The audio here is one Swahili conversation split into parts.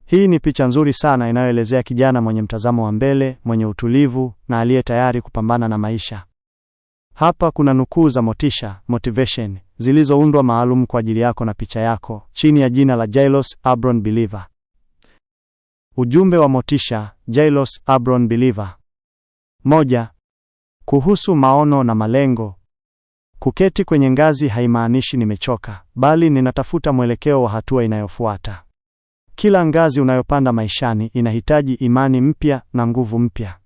Hii ni picha nzuri sana inayoelezea kijana mwenye mtazamo wa mbele, mwenye utulivu na aliye tayari kupambana na maisha. Hapa kuna nukuu za motisha, motivation, zilizoundwa maalum kwa ajili yako na picha yako, chini ya jina la Jailos Abron Believer. Ujumbe wa motisha, Jailos Abron Believer. 1. Kuhusu maono na malengo. Kuketi kwenye ngazi haimaanishi nimechoka, bali ninatafuta mwelekeo wa hatua inayofuata. Kila ngazi unayopanda maishani inahitaji imani mpya na nguvu mpya.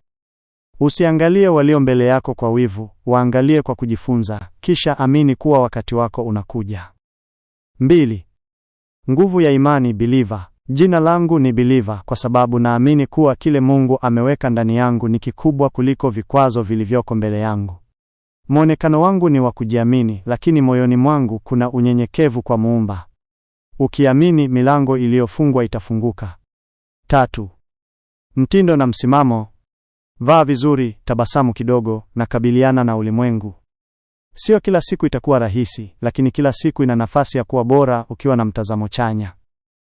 Usiangalie walio mbele yako kwa wivu, waangalie kwa kujifunza, kisha amini kuwa wakati wako unakuja. 2. Nguvu ya imani, believer. Jina langu ni Believer kwa sababu naamini kuwa kile Mungu ameweka ndani yangu ni kikubwa kuliko vikwazo vilivyoko mbele yangu. Muonekano wangu ni wa kujiamini, lakini moyoni mwangu kuna unyenyekevu kwa Muumba. Ukiamini, milango iliyofungwa itafunguka. 3. Mtindo na msimamo. Vaa vizuri, tabasamu kidogo na kabiliana na ulimwengu. Sio kila siku itakuwa rahisi, lakini kila siku ina nafasi ya kuwa bora ukiwa na mtazamo chanya.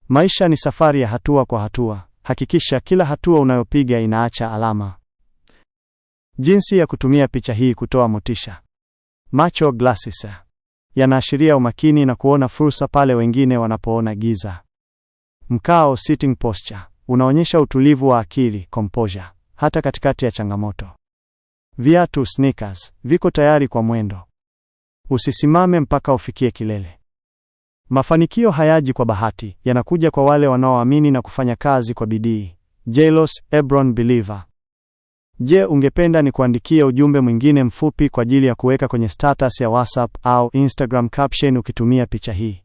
Maisha ni safari ya hatua kwa hatua. Hakikisha kila hatua unayopiga inaacha alama. Jinsi ya kutumia picha hii kutoa motisha. Macho, glasses, yanaashiria umakini na kuona fursa pale wengine wanapoona giza. Mkao, sitting posture, unaonyesha utulivu wa akili, composure, hata katikati ya changamoto. Viatu, sneakers, viko tayari kwa mwendo. Usisimame mpaka ufikie kilele. Mafanikio hayaji kwa bahati, yanakuja kwa wale wanaoamini na kufanya kazi kwa bidii. Jailos Abron Believer. Je, ungependa nikuandikie ujumbe mwingine mfupi kwa ajili ya kuweka kwenye status ya WhatsApp au Instagram caption ukitumia picha hii?